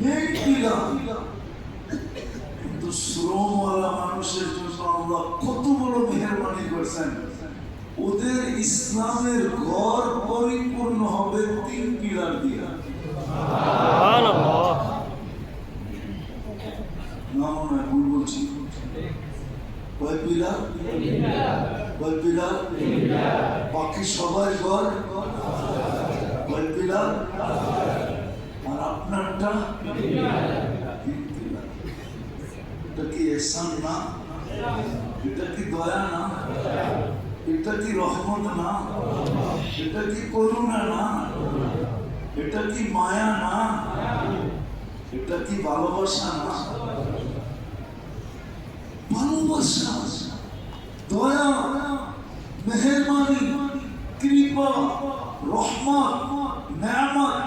Main pillar. কিন্তু শ্রমওয়ালা মানুষের জন্য আল্লাহ কত বড় মেহেরবানি করছেন, ওদের ইসলামের ঘর পরিপূর্ণ হবে 3 পিলার দিয়া। না মনে হয় ভুল বলছি? কয় পিলার? কয় পিলার? বাকি সবাই ঘর কয় পিলার? আর আপনারটা 3 পিলার। এটা কি এহসান না? এটা কি দয়া না? এটা কি রহমত না? এটা কি করুণা না? এটা কি মায়া না? এটা কি ভালোবাসা না? ভালোবাসা, দয়া, মেহেরবানি, কৃপা, রহমত, নেয়ামত।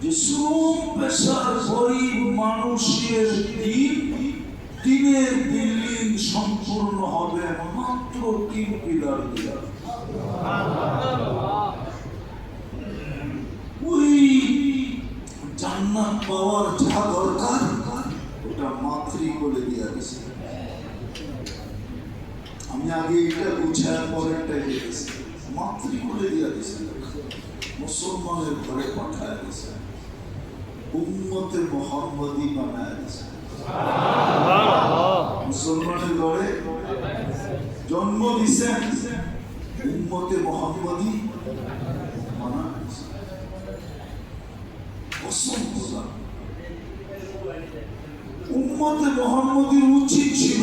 যে শ্রম পেশার গরিব মানুষের দিনের বিল্ডিং সম্পূর্ণ হবে মাত্র 3 পিলার দিয়া। ওই জান্নাত পাওয়ার যা দরকার ওটা মাত্রই করে দিয়া গেছে। আমি আগে এটা বুঝার পরেরটা গেছি, মাত্রই করে দিয়া গেছে। মুসলমানের ঘরে পাঠায় গেছে, উম্মতে মুহাম্মদী বানায় গেছে। মুসলমানের ঘরে জন্ম দিছেন, উম্মতে মুহাম্মদী বানায় গেছে। কসম খোদা, উম্মতে মুহাম্মদীর উচিত ছিল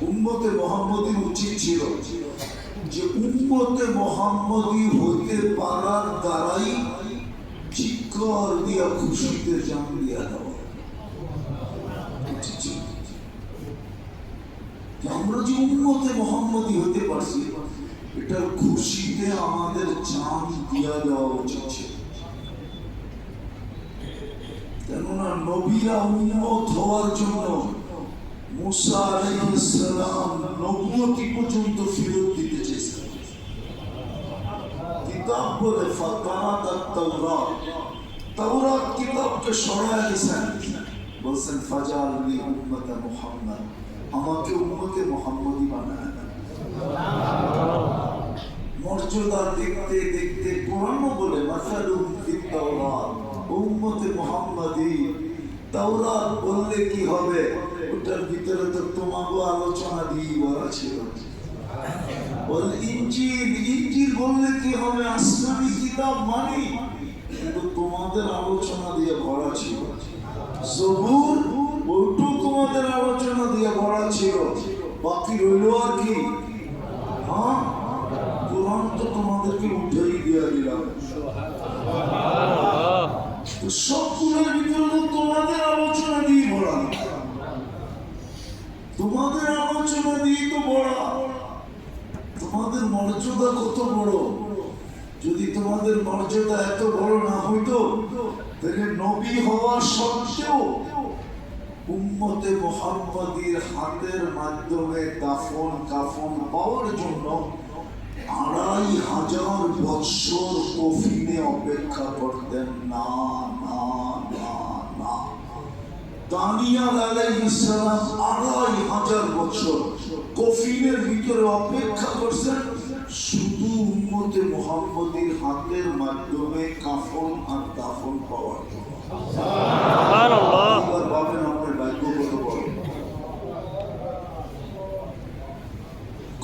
উম্মতে মুহাম্মদীর উচিত ছিল যে উম্মতে মুহাম্মদী হইতে পারার দ্বারাই চিৎকার দিয়া খুশিতে জান দিয়া দেওয়া। আমরা যে উম্মতে মুহাম্মদী হতে পারছি এটার খুশিতে আমাদের জান দিয়া দেওয়া উচিত ছিল। কেননা নবীরা উম্মত হওয়ার জন্য মুসা আলাইহিস সালাম নবুয়তি পর্যন্ত ফেরত দিতে চেয়েছিলেন। কিতাব বলে ফাতারাত তাওরাত, তাওরাত কিতাবকে সরায় দিয়েছেন, বলছেন ফাজালনি উম্মতে মুহাম্মদ, আমাকে উম্মতে মুহাম্মদী বানায় দেন। মর্যাদা দেখতে দেখতে কোরআন বলে মাসালুহুম ফিত তাওরাত, উম্মতে মুহাম্মদী। তাওরাত বললে কি হবে? ওটার ভিতরে তো তোমাকে আলোচনা দিয়ে বলা ছিল। বল ইনজিল বললে কি হবে? আসমানি কিতাব মানি, কিন্তু তোমাদের আলোচনা দিয়ে ভরা ছিল। জবুর ওইটু তোমাদের আলোচনা দিয়ে ভরা ছিল, বাকি রইল আর কি? হ্যাঁ, কোরআন তো তোমাদেরকে উঠেই দিয়ে দিলাম। সবগুলোর ভিতরে তোমাদের আলোচনা দিয়ে ভরা, তোমাদের আলোচনা দিয়ে তো ভরা। তোমাদের মর্যাদা কত বড়! যদি তোমাদের মর্যাদা এত বড় না হইতো তাহলে নবী হওয়া সত্ত্বেও উম্মতে মুহাম্মদীর হাতের মাধ্যমে দাফন কাফন পাওয়ার জন্য 2500 বৎসর কফিনে অপেক্ষা করতেন। না না না না, দানিয়াল আলাইহিস সালাম 2500 বছর কফিনের ভিতরে অপেক্ষা করছেন শুধু উম্মতে মুহাম্মদীর হাতের মাধ্যমে কাফন আর দাফন পাওয়ার জন্য। সুবহানাল্লাহ। ভাবেন আপনার ভাগ্য কত বড়,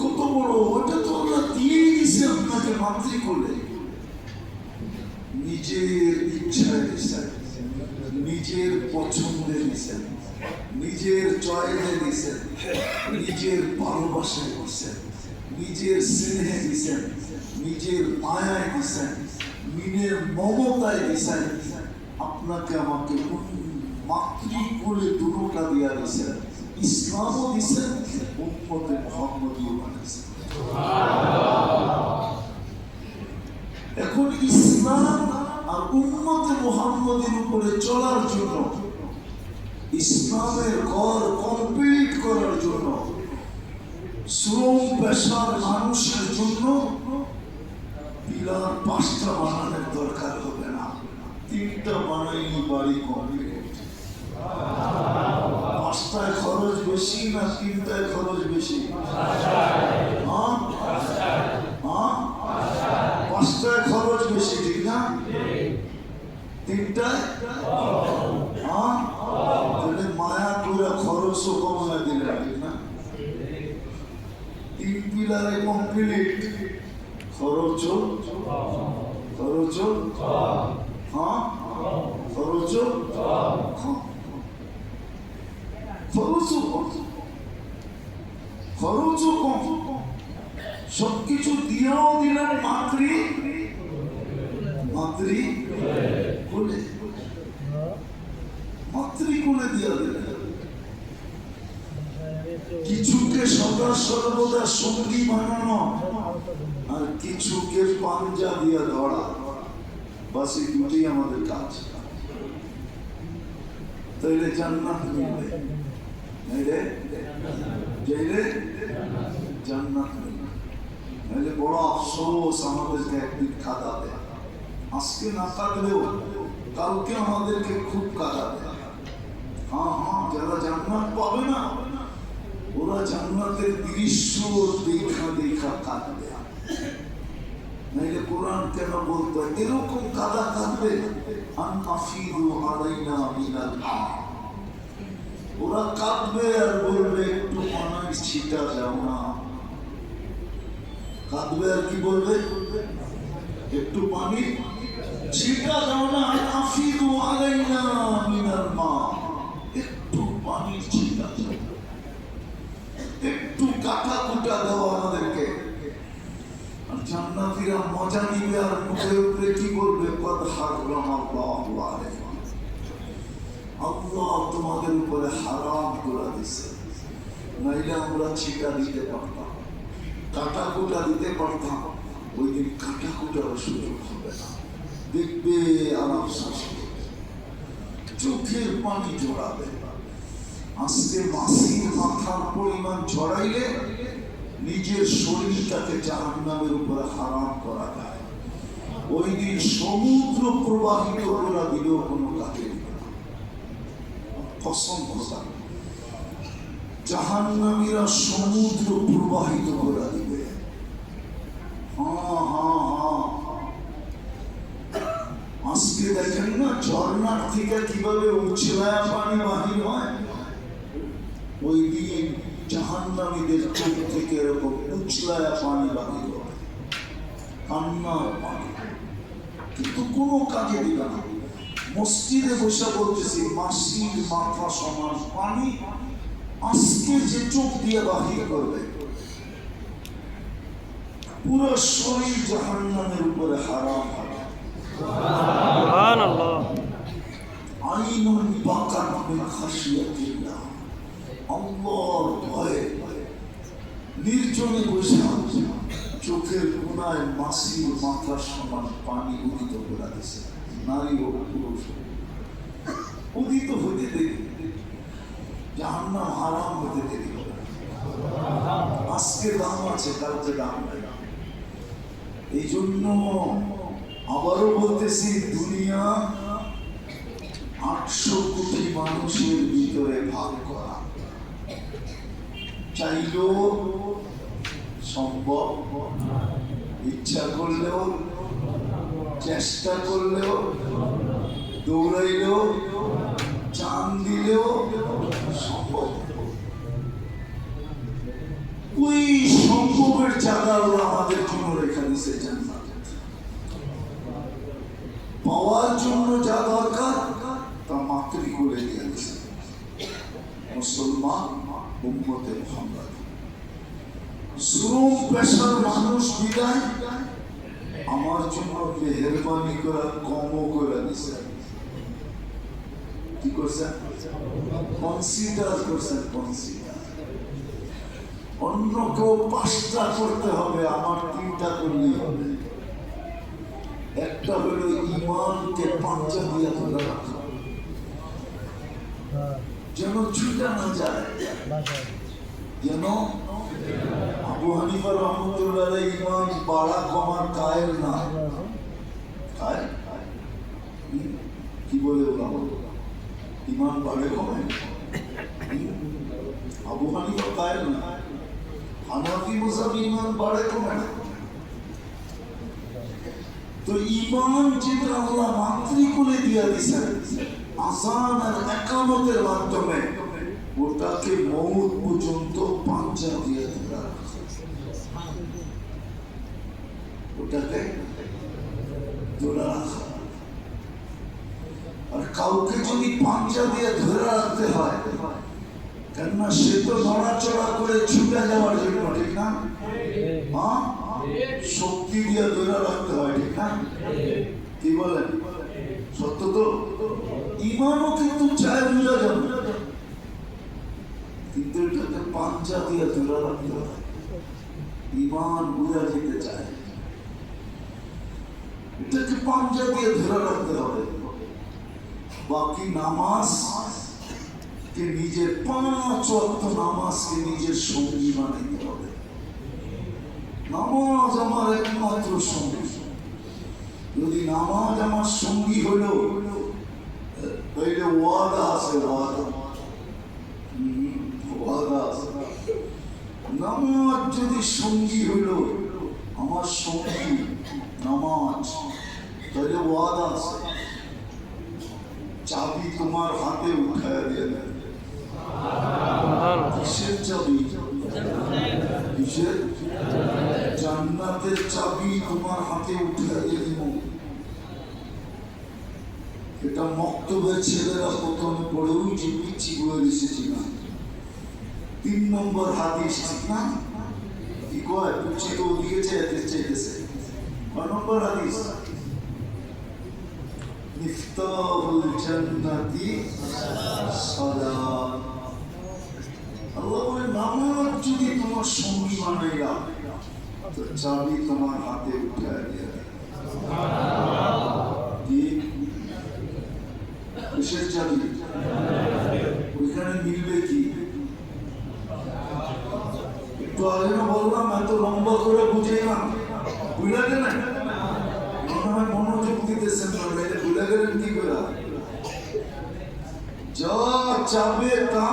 কত বড়! ওটা তো আল্লাহ দিয়ে দিয়েছে আপনাকে মাতৃ করে। নিজের ইচ্ছায় দিয়েছেন, নিজের পছন্দে দিয়েছেন, নিজের চয়েসে দিয়েছেন, নিজের ভালোবাসায় দিয়েছেন, নিজের স্নেহে দিয়েছেন, নিজের মায়ায় দিয়েছেন, নিজের মমতায় দিয়েছেন। আপনাকে আমাকে মাতৃ কোলে দুটোটা দিয়া দিয়েছেন, ইসলামও দিয়েছেন, উম্মতে মুহাম্মদীও বানিয়েছেন। এখন ইসলাম আর উম্মতে মুহাম্মদীর উপরে চলার জন্য, ইসলামের ঘর কমপ্লিট করার জন্য, শ্রম পেশার মানুষের জন্য পিলার 5টা বানানোর দরকার হবে না, তিনটা বানাইনি বাড়ি কমপ্লিট। পাঁচটায় খরচ বেশি না তিনটায় খরচ বেশি? পাঁচটায় খরচ বেশি, ঠিক না? তিনটায় মায়া করে খরচও কমায় দিলে, ঠিক না? তিন পিলারে কমপ্লিট, খরচও খরচও খরচও খরচও কম। সবকিছু দিয়েও দিলেন মাতৃকুলে দিয়া দিলেন। কিছুকে সদা সর্বদা সঙ্গী বানানো আর কিছুকে পাঞ্জা দিয়া ধরা, বাস এই দুটি আমাদের কাজ। তাইলে জান্নাত মিলবে, জান্নাত মিলবে। নাইলে বড় আফসোস, আমাদেরকে একদিন কাঁদাবে। আজকে না কাঁদলেও কালকে আমাদেরকে খুব কাঁদাবে। যারা জান্নাত পাবে না, ওরা জান্নাতের দৃশ্য দেখা দেখা কাঁদবে। নাইলে কোরআন কেন বলতো এরকম কাদা কাঁদবে? ওরা কাঁদবে আর বলবে একটু পানি ছিটা যাও না। কাঁদবে আর কি বলবে? একটু পানি ছিটা যাও না। আফিদু আলাইনা মিনাল মা, একটু পানি ছিটা যাও, একটু কাটা কুটা দাও আমাদেরকে। আর জান্নাতীরা মজা নিবে আর মুখের উপরে কি বলবে? কদ হারামাল্লাহু আলাইকুম, আল্লাহ তোমাদের উপরে হারাম করে দিছে। নাইলে আমরা ছিটা দিতে পারতাম, কাটা কুটা দিতে পারতাম। ওই দিন কাটা কুটার সুযোগ হবে না, দেখবে আর আফসোস করবে, চোখের পানি ঝরাবে। আজকে মাসির মাথার পরিমাণ ঝরাইলে নিজের শরীরটাকে জাহান্নামের উপরে হারাম করা যায়। ওই দিন সমুদ্র প্রবাহিত করা দিলেও কোনো কাজে দিবে না। কসম খোদা, জাহান্নামীরা সমুদ্র প্রবাহিত করে দিবে। আজকে দেখেন না ঝর্ণার থেকে কিভাবে উছলায়া পানি বাহির হয়। ওই দিন জাহান্নামীদের চোখ থেকে এরকম উছলায়া পানি বাহির হয়, কান্নার পানি, কিন্তু কোনো কাজে দিবে না। মসজিদে বসে বলতেছি, মাসির মাথা সমান পানি আজকে যে চোখ দিয়ে বাহির করবে, পুরো শরীর জাহান্নামের উপরে হারাম হবে। সুবহানাল্লাহ। আইনুন বাকাত মিন খাশিয়াতিল্লাহ, আল্লাহর ভয়ে নির্জনে বসে চোখের কোনায় মাসির মাথার সমান পানি উদিত করে দিয়েছে। নারী ও পুরুষ উদিত হতে দেরি, জাহান্নাম হারাম হতে দেরি হবে। আজকে দাম আছে, কালকে দাম নাই। এই জন্য আবারও বলতেছি, দুনিয়া 800 কোটি মানুষের ভিতরে ভাগ করা, চাইলেও সম্ভব, ইচ্ছা করলেও, চেষ্টা করলেও, দৌড়াইলেও, চান দিলেও সম্ভব। ওই সম্ভবের জায়গা আমাদের জন্য রেখা দিছে জান্নাত। পাওয়ার জন্য যা দরকার তা মাতৃকুলে দিয়ে দিছে। মুসলমান উম্মতে মুহাম্মদ, শ্রম পেশার মানুষ বিদায় আমার জন্য মেহেরবানি করা কমও করে দিছে। কি করছেন? কনসিডার করছেন, কনসিডার। অন্য কেউ 5টা করতে হবে, আমার 3টা করলেই হবে। একটা হলো ইমানকে পাঞ্জা দিয়ে ধরে রাখা, যেন ছুটে না যায়, যেন আবু হানিফা রহমতুল্লাহ ইমান বাড়া কমার কায়ের না। কি বলে ওরা ইমান বাড়ে কমে আবু হানিফা কায়েল না হানাফি মাযহাব ইমান বাড়ে কমে না তো ইমান যেটা আল্লাহ মাতৃকুলে দিয়া দিয়েছেন আযান আর ইকামতের মাধ্যমে ওটাকে মওত পর্যন্ত পাঞ্জা দিয়ে ধরা ওটাকে ধরে রাখা আর কাউকে যদি পাঞ্জা দিয়ে ধরে রাখতে হয় কেননা সে তো নড়াচড়া করে ছুটে যাওয়ার জন্য ঠিক না হ্যাঁ শক্তি দিয়ে ধরে রাখতে হয় ঠিক না কি বলেন সত্য তো ইমানও কিন্তু চায় বোঝা যাবে কিন্তু এটাকে পাঞ্জা দিয়ে ধরে রাখতে হয় ইমান বোঝা যেতে চায় এটাকে পাঞ্জা দিয়ে ধরে রাখতে হবে বাকি নামাজ কে নিজের 5 ওয়াক্ত নামাজকে নিজের সঙ্গী বানাইতে হবে নামাজ আমার একমাত্র সঙ্গী যদি নামাজ আমার সঙ্গী হলো তাহলে ওয়াদা আছে ওয়াদা আছে নামাজ যদি সঙ্গী হলো আমার সঙ্গী নামাজ তাহলে ওয়াদা আছে চাবি তোমার হাতে উঠায় দিয়ে দেয় কিসের চাবি কিসের জান্নাতের চাবি তোমার হাতে উঠায় দিয়ে দিব এটা মক্তবের ছেলেরা প্রথমে পড়েও যে পিচ্ছি বয়ে এসেছি না 3 নম্বর হাদিস ঠিক না কি কয় পিচ্ছি তো ওদিকে চাইতেছে 1 নম্বর হাদিস মিফতাহুল জান্নাতি সালাত আল্লাহ বলে নামাজ যদি তোমার সঙ্গী বানাইলা তো চাবি তোমার হাতে উঠায় দিয়ে কি কিসের চাবি ওইখানে মিলবে কি একটু আগে না বললাম এত লম্বা করে বুঝে না বুঝলা না মনে হয় মনোযোগ দিতেছেন না এটা বুঝলা গেলেন কি করে যা চাবে তা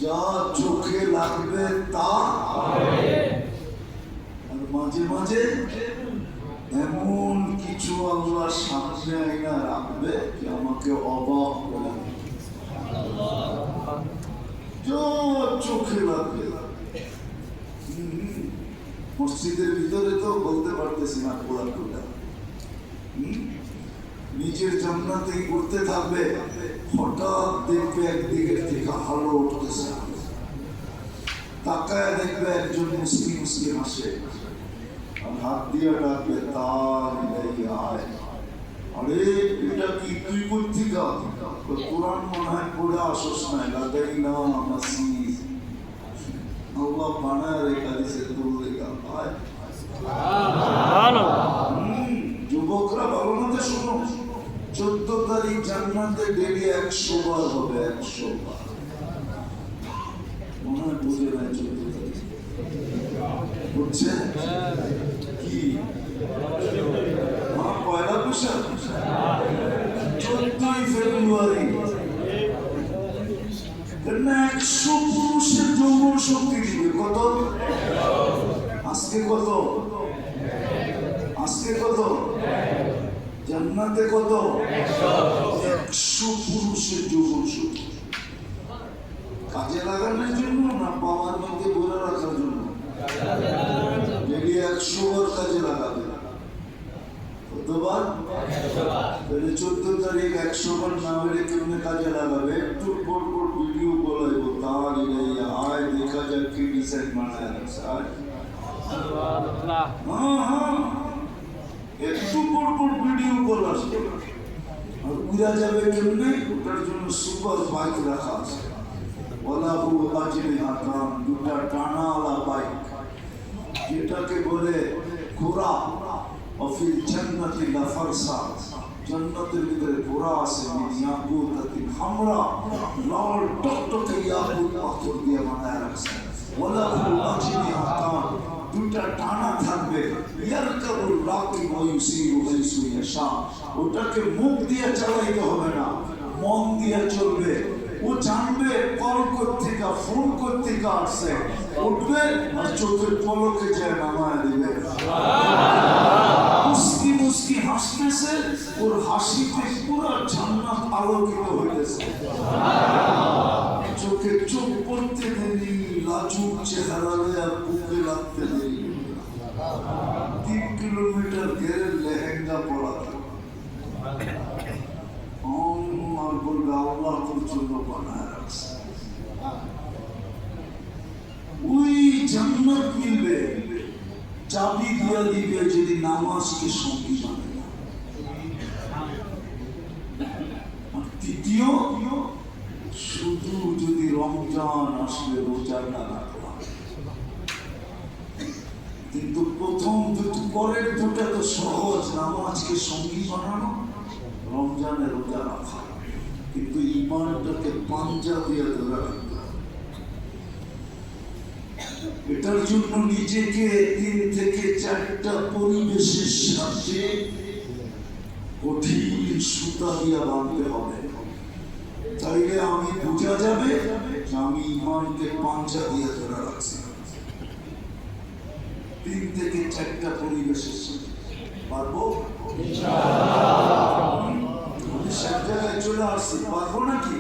যা চোখে লাগবে তা আর মাঝে মাঝে এমন কিছু আল্লাহ সামনে আইনা রাখবে কি আমাকে অবাক করে যা চোখে লাগবে মসজিদের ভিতরে তো বলতে পারতেছি না কোরআনটা নিজের জান্নাতেই করতে থাকবে হঠাৎ দেখবে একদিকের থেকে আলো উঠতেছে তাকায় দেখবে একজন মুসলিম আসে আর হাত দিয়ে ডাকবে তার আয় আরে এটা কি তুই পত্রিকা কোরআন মনে হয় পড়ে আসস নাই লাগাই না মাসিদ আল্লাহ বানায় রেখা দিছে তোর রেখা আয় যুবকরা ভালো মতো শোনো 14 তারিখ জান্নাতে ডেলি 100 বার হবে 100 বার মনে হয় বুঝে নাই 14 তারিখ বুঝছে কি পয়লা বৈশাখ 14 ফেব্রুয়ারি 100 পুরুষের যৌবন শক্তি দিবে কত আজকে কত জান্নাতে কত 100 পুরুষের যৌবন শক্তি কাজে লাগানোর জন্য না পাওয়ার মধ্যে ধরে রাখার জন্য ডেলি 100 বার কাজে লাগাবে কতবার 14 তারিখ 100 বার না হলে কেমনে কাজে লাগাবে একটু পর ভিডিও বলাইব তার আয় দেখা যাক কি ডিজাইন বানায় রাখছে একটু পর ভিডিও কল আসবে আর উড়া যাবে কেমনে ওটার জন্য সুপার বাইক রাখা আছে ওলাহু আজনিহাতান দুটা টানাওয়ালা বাইক যেটাকে বলে ঘোড়া অফিল জান্নাতি লাফারসা জান্নাতের ভিতরে ঘোড়া আছে ইয়াকুতাতিন হামরা লাল টকটকে ইয়াকুত পাথর দিয়ে বানায় রাখছে ওলাহু আজনিহাতান দুটা টানা থাকবে, ইয়ারকাবুল রাকিব ওয়া ইউসিরু হাইসু ইয়াশা। ওটাকে মুখ দিয়ে চালাইতে হবে না, মন দিয়ে চলবে। ও জানবে কল কোত্থেকে, ফোন কোত্থেকে আসছে, উঠবে আর চোখের পলকে যায় নামায় দিবে। মুস্কি মুস্কি হাসতেছে, ওর হাসিতে পুরো জান্নাত আলোকিত হইতেছে। চোখে চোখ পড়তে দেরি, লাজুক চেহারা আর বুকে লাগতে দেরি। 3 কিলোমিটার ঘেরে লেহেঙ্গা পরা আর বলবে আল্লাহ তোর জন্য বানায় রাখছে। ওই জান্নাত মিলবে, চাবি দিয়া দিবে যদি নামাজকে সঙ্গী বানায়। তৃতীয়, শুধু যদি রমজান আসলে রোজা না রাখলাম, কিন্তু প্রথম দুটো পরের দুটা তো সহজ, নামাজকে সঙ্গী বানানো, রমজানে রোজা রাখা। কিন্তু ইমানটাকে পাঞ্জা দিয়ে ধরে রাখতে হবে। এটার জন্য নিজেকে 3 থেকে 4টা পরিবেশের সাথে কঠিন সুতা দিয়া বাঁধতে হবে। তাইলে আমি বোঝা যাবে আমি ইমানকে পাঞ্জা দিয়ে ধরে রাখছি। 3 থেকে 4টা পরিবেশের সাথে পারবো? আমি সব জায়গায় চলে আসছি, পারবো নাকি?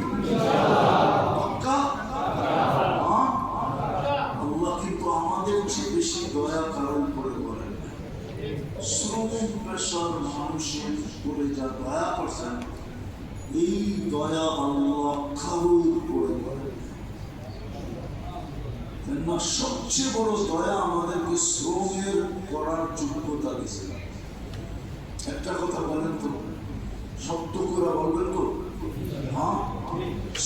পাক্কা? আল্লাহ কিন্তু আমাদের চেয়ে বেশি দয়া কারণ করে বলেন। শ্রম পেশার মানুষের করে যা দয়া করছেন, এই দয়া আল্লাহ কারুর করে বলেন না। সবচেয়ে বড় দয়া আমাদেরকে শ্রমের করার যোগ্যতা দিয়েছে। একটা কথা বলেন তো, শব্দ করে বলবেন তো? হ্যাঁ,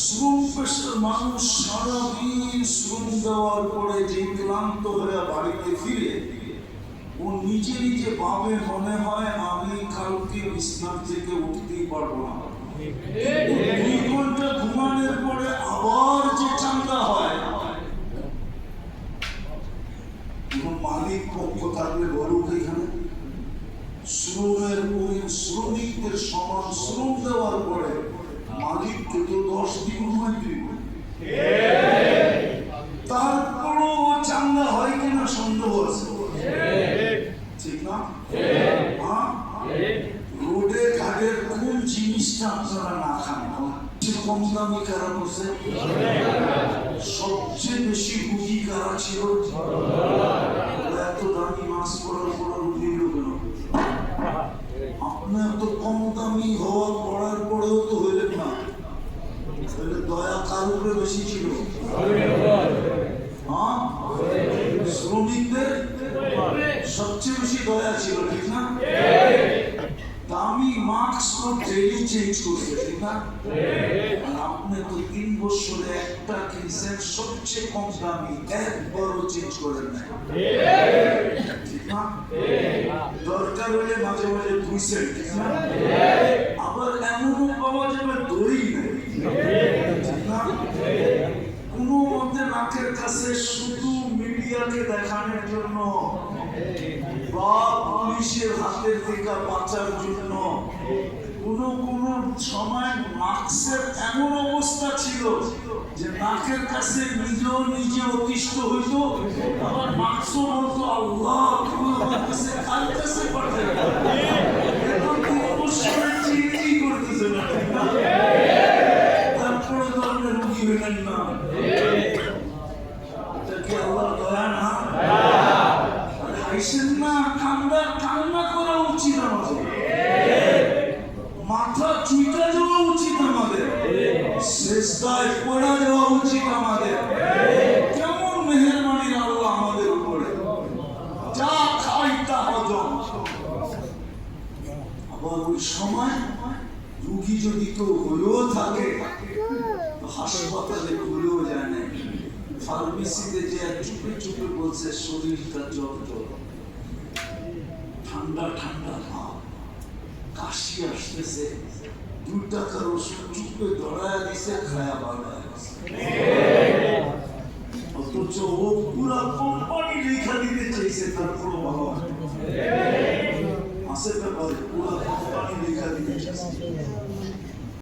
শ্রম পেশার মানুষ সারাদিন শ্রম দেওয়ার পরে যে ক্লান্ত হয়ে বাড়িতে ফিরে, ও নিজে নিজে ভাবে, মনে হয় আমি কালকে বিছানা থেকে উঠতেই পারবো না। 2 ঘন্টা ঘুমানোর পরে আবার যে চাঙ্গা হয়, মালিক পক্ষ থাকলে বলুক এখানে শ্রমিকদের সমান শ্রম দেওয়ার পরে মালিককে তো 10 দিন ঘুমাই দিব। তারপরও চাঙ্গা হয় কিনা সন্দেহ আছে, ঠিক না? রোডে ঘাটের কোন জিনিসটা আপনারা না খান? কম দামি কারা করছে? সবচেয়ে বেশি রুগী কারা ছিল? এত দামি মাছ পড়ার পর রুগী কেন? আপনার তো কম দামি হওয়ার পড়ার পরেও তো হইলেন না, তাহলে দয়া কার উপরে বেশি ছিল? শ্রমিকদের সবচেয়ে বেশি দয়া ছিল, ঠিক না? দামি মাস্ক তো ডেইলি চেঞ্জ করছে, ঠিক না? আপনি তো 3 বছরে একটা কিনছেন, সবচেয়ে কম দামি, একবারও চেঞ্জ করেন না, ঠিক না? দরকার হলে মাঝে মাঝে ধুইছেন, ঠিক না? আবার এমনও পাওয়া যাবে দই নেই, ঠিক না? কোনো মতে নাকের কাছে শুধু মিডিয়াকে দেখানোর জন্য বা পুলিশের হাতের থেকে বাঁচার জন্য কোনো সময় মাস্কের এমন অবস্থা ছিল যে নাকের কাছে নিজে অতিষ্ঠ হইত, আবার মাস্কও বলতো আল্লাহ তুমি আমার কাছে কার কাছে পাঠাই, অবশ্যই চিন্তি করতেছে না, তারপরে তো আপনি রুগী হইলেন না। এটা কি আল্লাহর দয়া না? না, কান্না করা উচিত আমাদের, মাথা চুইটা দেওয়া উচিত আমাদের, শেষদায় পড়া দেওয়া উচিত আমাদের। কেমন মেহেরবানি আল্লাহ আমাদের উপরে, যা খাই তা হজম। আবার ওই সময় রুগী যদি কেউ হয়েও থাকে, হাসপাতালে ভুলেও যায় না, ফার্মেসিতে যে চুপে চুপে বলছে শরীরটা জ্বর, ঠান্ডা ঠান্ডা ভাব, কাশি আসতেছে, 2 টাকার ওষুধ চুপে ধরায় দিছে, খায়া ভালো। অথচ ও পুরা কোম্পানি লেখা দিতে চাইছে, তার কোনো বাবা আছে ব্যাপারে পুরা কোম্পানি লেখা দিতে চাইছে।